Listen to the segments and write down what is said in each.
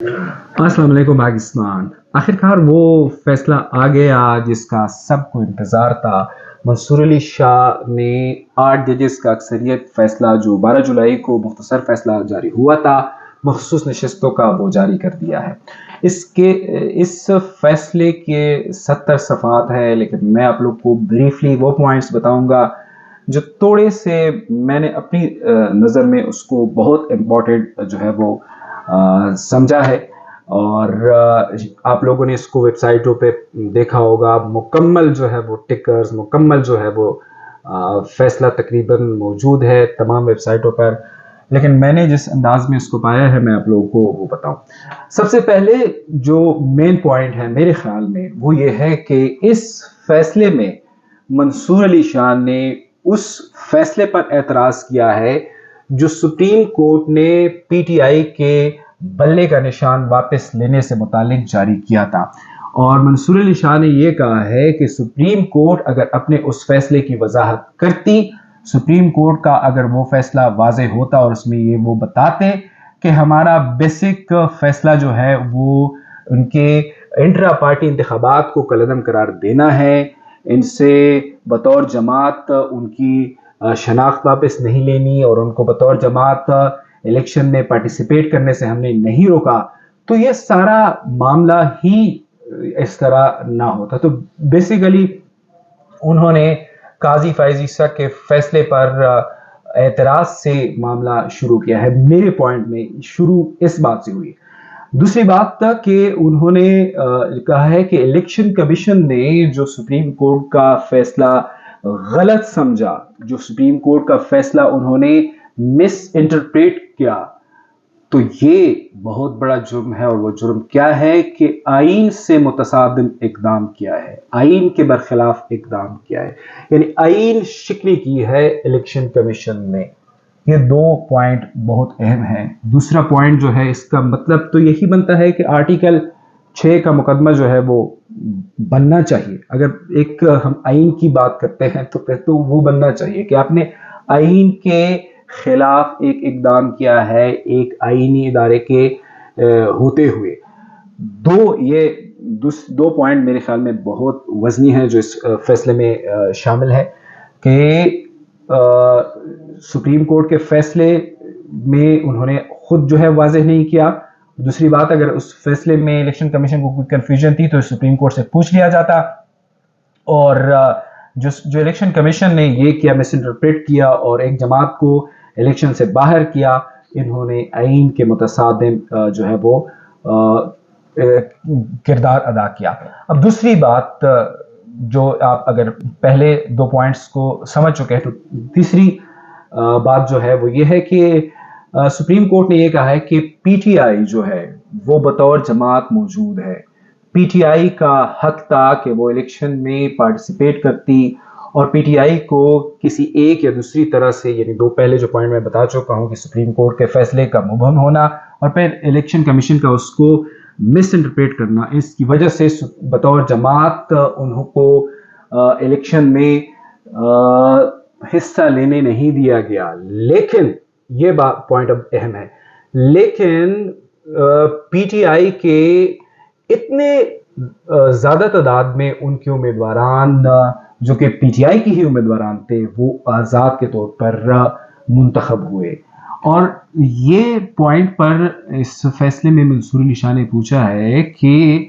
السلام علیکم پاکستان۔ آخرکار وہ فیصلہ آ گیا جس کا سب کو انتظار تھا۔ منصور علی شاہ نے 8 ججز کا اکثریت فیصلہ جو 12 جولائی کو مختصر فیصلہ جاری ہوا تھا مخصوص نشستوں کا وہ جاری کر دیا ہے۔ اس فیصلے کے 70 صفحات ہے، لیکن میں آپ لوگ کو بریفلی وہ پوائنٹس بتاؤں گا جو تھوڑے سے میں نے اپنی نظر میں اس کو بہت امپورٹنٹ جو ہے وہ سمجھا ہے، اور آپ لوگوں نے اس کو ویب سائٹوں پہ دیکھا ہوگا۔ مکمل جو ہے وہ ٹکرز، مکمل جو ہے وہ فیصلہ تقریباً موجود ہے تمام ویب سائٹوں پر، لیکن میں نے جس انداز میں اس کو پایا ہے میں آپ لوگوں کو وہ بتاؤں۔ سب سے پہلے جو مین پوائنٹ ہے میرے خیال میں وہ یہ ہے کہ اس فیصلے میں منصور علی شاہ نے اس فیصلے پر اعتراض کیا ہے جو سپریم کورٹ نے پی ٹی آئی کے بلے کا نشان واپس لینے سے متعلق جاری کیا تھا، اور منصور علی شاہ نے یہ کہا ہے کہ سپریم کورٹ اگر اپنے اس فیصلے کی وضاحت کرتی، سپریم کورٹ کا اگر وہ فیصلہ واضح ہوتا اور اس میں یہ وہ بتاتے کہ ہمارا بیسک فیصلہ جو ہے وہ ان کے انٹرا پارٹی انتخابات کو کالعدم قرار دینا ہے، ان سے بطور جماعت ان کی شناخت واپس نہیں لینی اور ان کو بطور جماعت الیکشن میں پارٹیسپیٹ کرنے سے ہم نے نہیں روکا، تو یہ سارا معاملہ ہی اس طرح نہ ہوتا۔ تو بیسیکلی انہوں نے قاضی فائز عیسیٰ کے فیصلے پر اعتراض سے معاملہ شروع کیا ہے۔ میرے پوائنٹ میں شروع اس بات سے ہوئی۔ دوسری بات تھا کہ انہوں نے کہا ہے کہ الیکشن کمیشن نے جو سپریم کورٹ کا فیصلہ غلط سمجھا، جو سپریم کورٹ کا فیصلہ انہوں نے مس انٹرپریٹ کیا، تو یہ بہت بڑا جرم ہے۔ اور وہ جرم کیا ہے کہ آئین سے متصادم اقدام کیا ہے، آئین کے برخلاف اقدام کیا ہے، یعنی آئین شکنی کی ہے الیکشن کمیشن نے۔ یہ دو پوائنٹ بہت اہم ہیں۔ دوسرا پوائنٹ جو ہے اس کا مطلب تو یہی بنتا ہے کہ آرٹیکل 6 کا مقدمہ جو ہے وہ بننا چاہیے۔ اگر ایک ہم آئین کی بات کرتے ہیں تو پھر تو وہ بننا چاہیے کہ آپ نے آئین کے خلاف ایک اقدام کیا ہے ایک آئینی ادارے کے ہوتے ہوئے۔ یہ دو پوائنٹ میرے خیال میں بہت وزنی ہے جو اس فیصلے میں شامل ہے کہ سپریم کورٹ کے فیصلے میں انہوں نے خود جو ہے واضح نہیں کیا۔ دوسری بات، اگر اس فیصلے میں الیکشن کمیشن کو کوئی کنفیوژن تھی تو سپریم کورٹ سے پوچھ لیا جاتا، اور جو الیکشن کمیشن نے یہ کیا، مس انٹرپریٹ کیا اور ایک جماعت کو الیکشن سے باہر کیا، انہوں نے آئین کے متصادم جو ہے وہ کردار ادا کیا۔ اب دوسری بات جو آپ اگر پہلے دو پوائنٹس کو سمجھ چکے ہیں تو تیسری بات جو ہے وہ یہ ہے کہ سپریم کورٹ نے یہ کہا ہے کہ پی ٹی آئی جو ہے وہ بطور جماعت موجود ہے۔ پی ٹی آئی کا حق تھا کہ وہ الیکشن میں پارٹیسپیٹ کرتی، اور پی ٹی آئی کو کسی ایک یا دوسری طرح سے، یعنی دو پہلے جو پوائنٹ میں بتا چکا ہوں کہ سپریم کورٹ کے فیصلے کا مبہم ہونا اور پھر الیکشن کمیشن کا اس کو مس انٹرپریٹ کرنا، اس کی وجہ سے بطور جماعت انہوں کو الیکشن میں حصہ لینے نہیں دیا گیا۔ لیکن یہ بات پوائنٹ اب اہم ہے، لیکن پی ٹی آئی کے اتنے زیادہ تعداد میں ان کے امیدواران جو کہ پی ٹی آئی کی ہی امیدواران تھے وہ آزاد کے طور پر منتخب ہوئے۔ اور یہ پوائنٹ پر اس فیصلے میں منصور علی شاہ نے پوچھا ہے کہ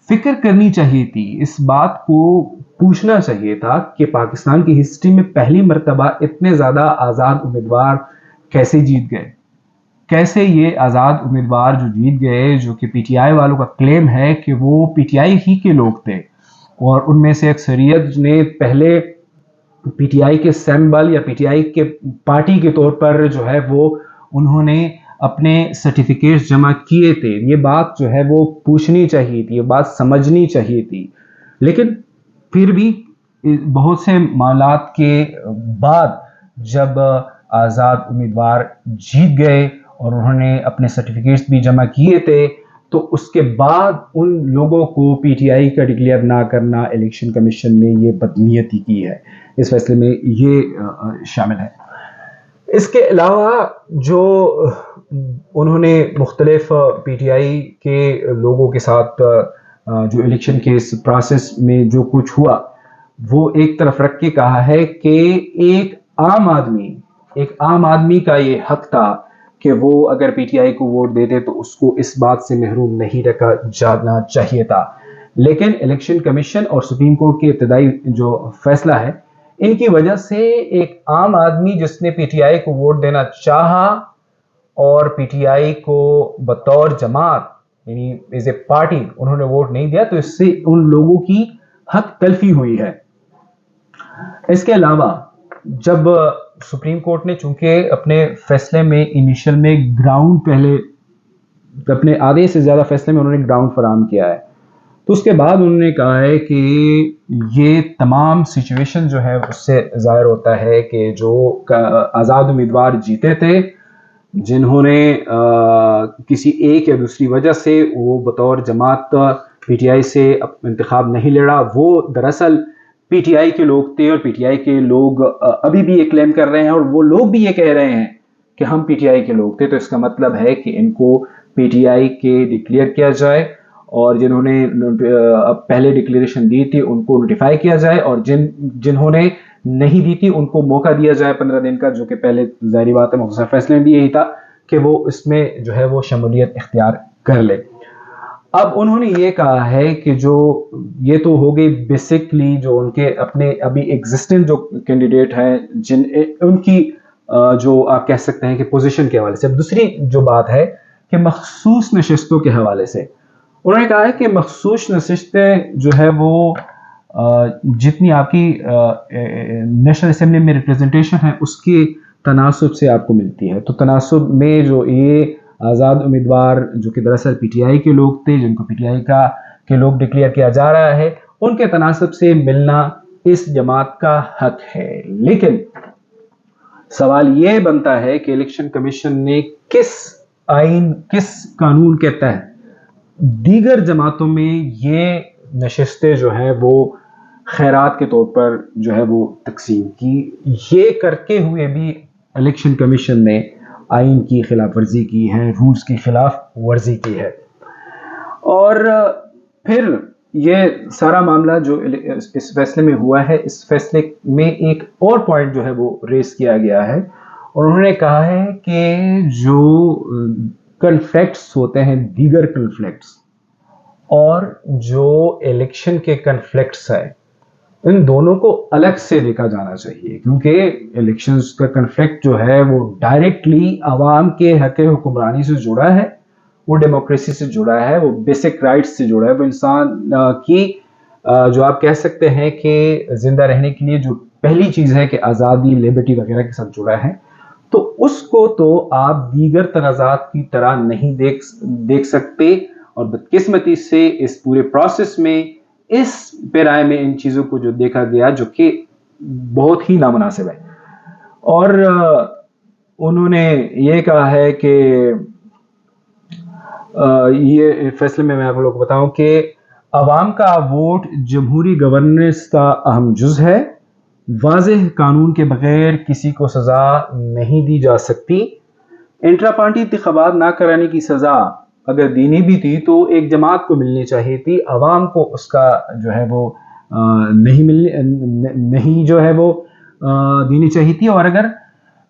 فکر کرنی چاہیے تھی، اس بات کو پوچھنا چاہیے تھا کہ پاکستان کی ہسٹری میں پہلی مرتبہ اتنے زیادہ آزاد امیدوار کیسے جیت گئے، کیسے یہ آزاد امیدوار جو جیت گئے، جو کہ پی ٹی آئی والوں کا کلیم ہے کہ وہ پی ٹی آئی ہی کے لوگ تھے، اور ان میں سے اکثریت نے پہلے پی ٹی آئی کے سمبل یا پی ٹی آئی کے پارٹی کے طور پر جو ہے وہ انہوں نے اپنے سرٹیفکیٹس جمع کیے تھے۔ یہ بات جو ہے وہ پوچھنی چاہیے تھی، یہ بات سمجھنی چاہیے تھی، لیکن پھر بھی بہت سے معاملات کے بعد جب آزاد امیدوار جیت گئے اور انہوں نے اپنے سرٹیفکیٹس بھی جمع کیے تھے، تو اس کے بعد ان لوگوں کو پی ٹی آئی کا ڈکلیئر نہ کرنا الیکشن کمیشن نے یہ بدنیتی کی ہے۔ اس فیصلے میں یہ شامل ہے۔ اس کے علاوہ جو انہوں نے مختلف پی ٹی آئی کے لوگوں کے ساتھ جو الیکشن کے اس پروسیس میں جو کچھ ہوا وہ ایک طرف رکھ کے کہا ہے کہ ایک عام آدمی کا یہ حق تھا کہ وہ اگر پی ٹی آئی کو ووٹ دیتے تو اس کو اس بات سے محروم نہیں رکھا جانا چاہیے تھا. لیکن الیکشن کمیشن اور سپریم کورٹ کے ابتدائی جو فیصلہ ہے ان کی وجہ سے ایک عام آدمی جس نے پی ٹی آئی کو ووٹ دینا چاہا اور پی ٹی آئی کو بطور جماعت یعنی ایز اے پارٹی انہوں نے ووٹ نہیں دیا تو اس سے ان لوگوں کی حق تلفی ہوئی ہے. اس کے علاوہ جب سپریم کورٹ نے چونکہ اپنے فیصلے میں انیشل میں گراؤنڈ پہلے اپنے آدھے سے زیادہ فیصلے میں انہوں نے گراؤنڈ فراہم کیا ہے تو اس کے بعد انہوں نے کہا ہے کہ یہ تمام سچویشن جو ہے اس سے ظاہر ہوتا ہے کہ جو آزاد امیدوار جیتے تھے جنہوں نے کسی ایک یا دوسری وجہ سے وہ بطور جماعت پی ٹی آئی سے انتخاب نہیں لڑا وہ دراصل پی ٹی آئی کے لوگ تھے اور پی ٹی آئی کے لوگ ابھی بھی یہ کلیم کر رہے ہیں اور وہ لوگ بھی یہ کہہ رہے ہیں کہ ہم پی ٹی آئی کے لوگ تھے. تو اس کا مطلب ہے کہ ان کو پی ٹی آئی کے ڈکلیئر کیا جائے اور جنہوں نے پہلے ڈکلیریشن دی تھی ان کو نوٹیفائی کیا جائے اور جنہوں نے نہیں دی تھی ان کو موقع دیا جائے 15 دن کا جو کہ پہلے ظاہری بات ہے مختصر فیصلے میں بھی یہی تھا کہ وہ اس میں جو ہے وہ شمولیت اختیار کر لے. اب انہوں نے یہ کہا ہے کہ جو یہ تو ہو گئی بیسکلی جو ان کے اپنے ابھی ایگزسٹنٹ جو کینڈیڈیٹ ہیں ان کی جو آپ کہہ سکتے ہیں کہ پوزیشن کے حوالے سے. اب دوسری جو بات ہے کہ مخصوص نشستوں کے حوالے سے انہوں نے کہا ہے کہ مخصوص نشستیں جو ہے وہ جتنی آپ کی نیشنل اسمبلی میں ریپریزنٹیشن ہے اس کی تناسب سے آپ کو ملتی ہے. تو تناسب میں جو یہ آزاد امیدوار جو کہ دراصل پی ٹی آئی کے لوگ تھے جن کو پی ٹی آئی کے لوگ ڈکلیئر کیا جا رہا ہے ان کے تناسب سے ملنا اس جماعت کا حق ہے. لیکن سوال یہ بنتا ہے کہ الیکشن کمیشن نے کس قانون کے تحت دیگر جماعتوں میں یہ نشستیں جو ہیں وہ خیرات کے طور پر جو ہے وہ تقسیم کی. یہ کرتے ہوئے بھی الیکشن کمیشن نے آئین کی خلاف ورزی کی ہے, رولز کی خلاف ورزی کی ہے. اور پھر یہ سارا معاملہ جو اس فیصلے میں ہوا ہے اس فیصلے میں ایک اور پوائنٹ جو ہے وہ ریز کیا گیا ہے اور انہوں نے کہا ہے کہ جو کنفلکٹس ہوتے ہیں دیگر کنفلکٹس اور جو الیکشن کے کنفلکٹس ہیں ان دونوں کو الگ سے دیکھا جانا چاہیے کیونکہ الیکشنز کا کنفلکٹ جو ہے وہ ڈائریکٹلی عوام کے حق حکمرانی سے جڑا ہے, وہ ڈیموکریسی سے جڑا ہے, وہ بیسک رائٹس سے جڑا ہے, وہ انسان کی جو آپ کہہ سکتے ہیں کہ زندہ رہنے کے لیے جو پہلی چیز ہے کہ آزادی لبرٹی وغیرہ کے ساتھ جڑا ہے. تو اس کو تو آپ دیگر تنازعات کی طرح نہیں دیکھ سکتے اور بدقسمتی سے اس پورے پروسیس میں اس پیرائے میں ان چیزوں کو جو دیکھا گیا جو کہ بہت ہی نامناسب ہے. اور انہوں نے یہ کہا ہے کہ یہ فیصلے میں آپ لوگوں کو بتاؤں کہ عوام کا ووٹ جمہوری گورننس کا اہم جز ہے, واضح قانون کے بغیر کسی کو سزا نہیں دی جا سکتی. انٹرا پارٹی انتخابات نہ کرانے کی سزا اگر دینی بھی تھی تو ایک جماعت کو ملنی چاہیے تھی, عوام کو اس کا جو ہے وہ نہیں جو ہے وہ دینی چاہیے تھی. اور اگر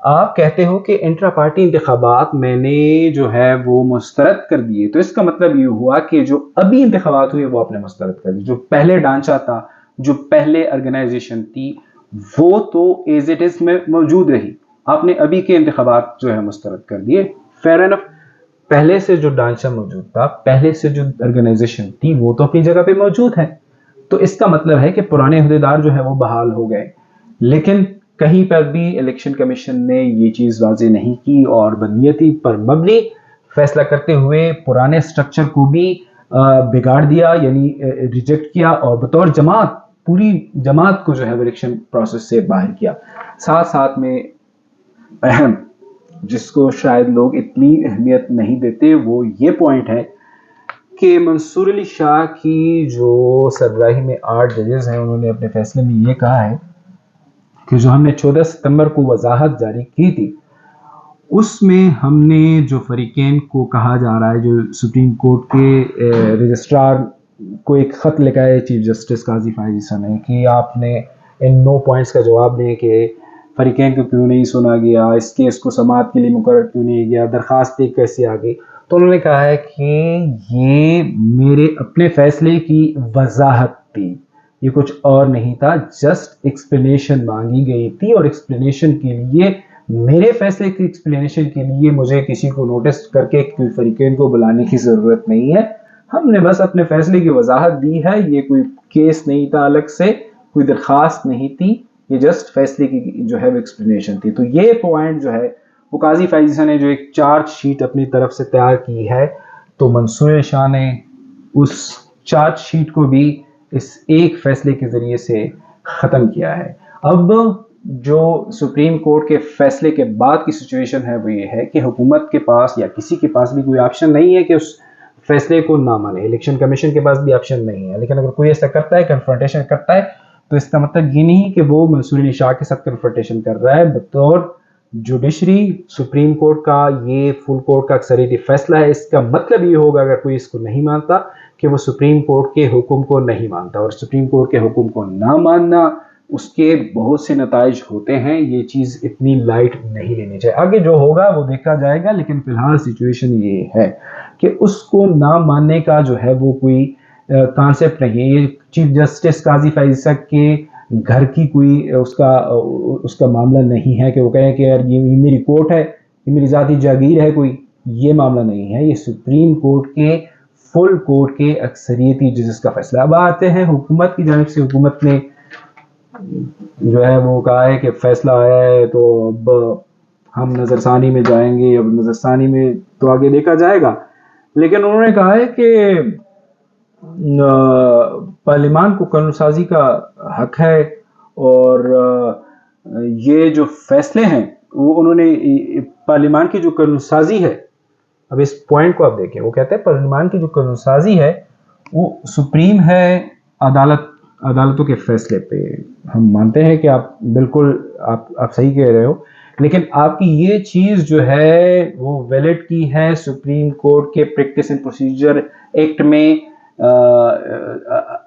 آپ کہتے ہو کہ انٹرا پارٹی انتخابات میں نے جو ہے وہ مسترد کر دیے تو اس کا مطلب یہ ہوا کہ جو ابھی انتخابات ہوئے وہ آپ نے مسترد کر دی. جو پہلے ڈھانچہ تھا, جو پہلے آرگنائزیشن تھی وہ تو ایز اٹ از میں موجود رہی, آپ نے ابھی کے انتخابات جو ہے مسترد کر دیے. فیئر انف, پہلے سے جو ڈھانچہ موجود تھا, پہلے سے جو آرگنائزیشن تھی وہ تو اپنی جگہ پہ موجود ہے. تو اس کا مطلب ہے کہ پرانے عہدیدار جو ہے وہ بحال ہو گئے. لیکن کہیں پر بھی الیکشن کمیشن نے یہ چیز واضح نہیں کی اور بدنیتی پر مبنی فیصلہ کرتے ہوئے پرانے سٹرکچر کو بھی بگاڑ دیا, یعنی ریجیکٹ کیا اور بطور جماعت پوری جماعت کو جو ہے الیکشن پروسیس سے باہر کیا. ساتھ میں اہم جس کو شاید لوگ اتنی اہمیت نہیں دیتے وہ یہ پوائنٹ ہے کہ منصور علی شاہ کی جو سربراہی میں 8 ججز ہیں انہوں نے اپنے فیصلے میں یہ کہا ہے کہ جو ہم نے 14 ستمبر کو وضاحت جاری کی تھی اس میں ہم نے جو فریقین کو کہا جا رہا ہے، جو سپریم کورٹ کے رجسٹرار کو ایک خط لکھا ہے چیف جسٹس قاضی فائز عیسیٰ نے، کہ آپ نے ان 9 پوائنٹس کا جواب دیں کہ فریقین کو کیوں نہیں سنا گیا، اس کیس کو سماعت کے لیے مقرر کیوں نہیں گیا، درخواست ایک کیسے آ گئی. تو انہوں نے کہا ہے کہ یہ میرے اپنے فیصلے کی وضاحت تھی، یہ کچھ اور نہیں تھا، جسٹ ایکسپلینیشن مانگی گئی تھی، اور ایکسپلینیشن کے لیے، میرے فیصلے کی ایکسپلینیشن کے لیے مجھے کسی کو نوٹس کر کے فریقین کو بلانے کی ضرورت نہیں ہے. ہم نے بس اپنے فیصلے کی وضاحت دی ہے، یہ کوئی کیس نہیں تھا الگ سے، کوئی درخواست نہیں تھی، یہ جسٹ فیصلے کی جو ہے وہ ایکسپلینیشن تھی. تو یہ پوائنٹ جو ہے وہ قاضی فائز عیسیٰ نے جو ایک چارج شیٹ اپنی طرف سے تیار کی ہے، تو منصور علی شاہ نے اس چارج شیٹ کو بھی اس ایک فیصلے کے ذریعے سے ختم کیا ہے. اب جو سپریم کورٹ کے فیصلے کے بعد کی سچویشن ہے وہ یہ ہے کہ حکومت کے پاس یا کسی کے پاس بھی کوئی آپشن نہیں ہے کہ اس فیصلے کو نہ مانے. الیکشن کمیشن کے پاس بھی آپشن نہیں ہے، لیکن اگر کوئی ایسا کرتا ہے، کنفرنٹیشن کرتا ہے، تو اس کا مطلب یہ نہیں کہ وہ منصور علی شاہ کے ساتھ کنفرنٹیشن کر رہا ہے. بطور جوڈیشری سپریم کورٹ کا یہ فل کورٹ کا اکثریتی فیصلہ ہے. اس کا مطلب یہ ہوگا اگر کوئی اس کو نہیں مانتا کہ وہ سپریم کورٹ کے حکم کو نہیں مانتا، اور سپریم کورٹ کے حکم کو نہ ماننا اس کے بہت سے نتائج ہوتے ہیں. یہ چیز اتنی لائٹ نہیں لینی چاہیے. آگے جو ہوگا وہ دیکھا جائے گا، لیکن فی الحال سچویشن یہ ہے کہ اس کو نہ ماننے کا جو ہے وہ کوئی کانسیپٹ نہیں ہے. یہ چیف جسٹس قاضی فائز عیسیٰ کے گھر کی کوئی اس کا معاملہ نہیں ہے کہ وہ کہیں کہ یار یہ میری کورٹ ہے، یہ میری ذاتی جاگیر ہے، کوئی یہ معاملہ نہیں ہے. یہ سپریم کورٹ کے فل کورٹ کے اکثریتی ججز کا فیصلہ. اب آتے ہیں حکومت کی جانب سے. حکومت نے جو ہے وہ کہا ہے کہ فیصلہ آیا ہے تو اب ہم نظر ثانی میں جائیں گے. اب نظر ثانی میں تو آگے دیکھا جائے گا، لیکن انہوں نے کہا ہے کہ پارلیمان کو قانون سازی کا حق ہے، اور یہ جو فیصلے ہیں وہ انہوں نے پارلیمان کی جو قانون سازی ہے. اب اس پوائنٹ کو آپ دیکھیں، وہ کہتے ہیں پارلیمان کی جو قانون سازی ہے وہ سپریم ہے عدالتوں کے فیصلے پہ. ہم مانتے ہیں کہ آپ بالکل آپ صحیح کہہ رہے ہو، لیکن آپ کی یہ چیز جو ہے وہ ویلڈ کی ہے سپریم کورٹ کے پریکٹس اینڈ پروسیجر ایکٹ میں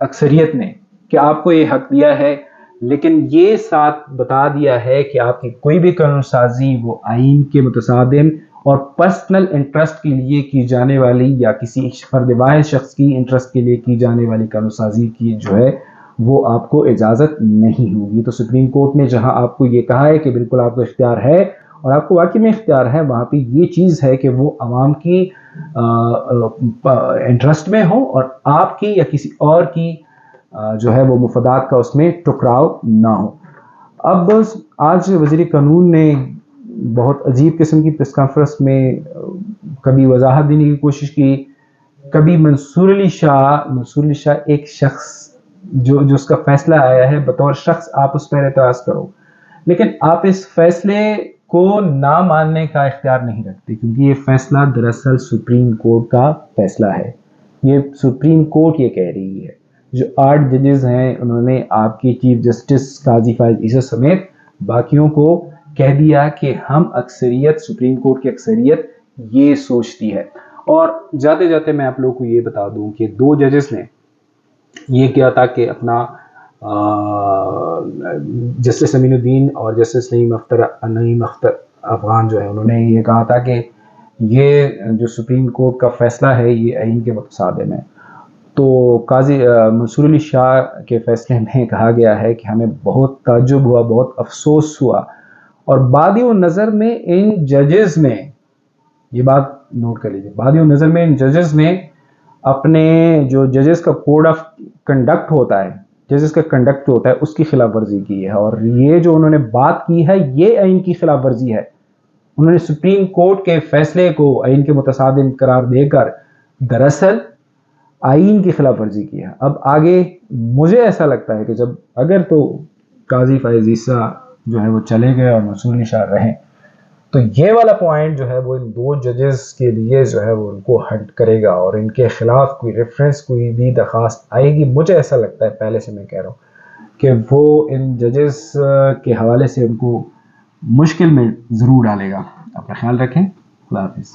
اکثریت نے، کہ آپ کو یہ حق دیا ہے، لیکن یہ ساتھ بتا دیا ہے کہ آپ کی کوئی بھی قانون سازی وہ آئین کے متصادم اور پرسنل انٹرسٹ کے لیے کی جانے والی یا کسی فرد واحد شخص کی انٹرسٹ کے لیے کی جانے والی قانون سازی کی جو ہے وہ آپ کو اجازت نہیں ہوگی. تو سپریم کورٹ نے جہاں آپ کو یہ کہا ہے کہ بالکل آپ کو اختیار ہے اور آپ کو واقعی میں اختیار ہے، وہاں پہ یہ چیز ہے کہ وہ عوام کی انٹرسٹ میں ہو اور آپ کی یا کسی اور کی جو ہے وہ مفادات کا اس میں ٹکراؤ نہ ہو. اب آج وزیر قانون نے بہت عجیب قسم کی پریس کانفرنس میں کبھی وضاحت دینے کی کوشش کی، کبھی منصور علی شاہ ایک شخص جو اس کا فیصلہ آیا ہے بطور شخص آپ اس پر اعتراض کرو، لیکن آپ اس فیصلے کو نہ ماننے کا اختیار نہیں رکھتے، کیونکہ یہ فیصلہ دراصل سپریم کورٹ کا فیصلہ ہے. یہ سپریم کورٹ یہ کہہ رہی ہے. جو 8 ججز ہیں انہوں نے آپ کی چیف جسٹس قاضی فائز عیسیٰ سمیت باقیوں کو کہہ دیا کہ ہم اکثریت، سپریم کورٹ کی اکثریت یہ سوچتی ہے. اور جاتے جاتے میں آپ لوگوں کو یہ بتا دوں کہ 2 ججز نے یہ کیا تھا کہ اپنا جسٹس امین الدین اور جسٹس نعیم اختر افغان جو ہے انہوں نے یہ کہا تھا کہ یہ جو سپریم کورٹ کا فیصلہ ہے یہ آئین کے متصادم ہے. تو قاضی منصور علی شاہ کے فیصلے میں کہا گیا ہے کہ ہمیں بہت تعجب ہوا، بہت افسوس ہوا، اور بادی و نظر میں ان ججز نے، یہ بات نوٹ کر لیجیے، بادی و نظر میں ان ججز نے اپنے جو ججز کا کوڈ آف کنڈکٹ ہوتا ہے، ججز کا کنڈکٹ ہوتا ہے، اس کی خلاف ورزی کی ہے. اور یہ جو انہوں نے بات کی ہے یہ آئین کی خلاف ورزی ہے. انہوں نے سپریم کورٹ کے فیصلے کو آئین کے متصادم قرار دے کر دراصل آئین کی خلاف ورزی کی ہے. اب آگے مجھے ایسا لگتا ہے کہ جب اگر تو قاضی فائز عیسیٰ جو ہے وہ چلے گئے اور منصور علی شاہ رہیں، تو یہ والا پوائنٹ جو ہے وہ ان 2 ججز کے لیے جو ہے وہ ان کو ہنٹ کرے گا، اور ان کے خلاف کوئی ریفرنس، کوئی بھی درخواست آئے گی. مجھے ایسا لگتا ہے، پہلے سے میں کہہ رہا ہوں، کہ وہ ان ججز کے حوالے سے ان کو مشکل میں ضرور ڈالے گا. اپنا خیال رکھیں. اللہ حافظ.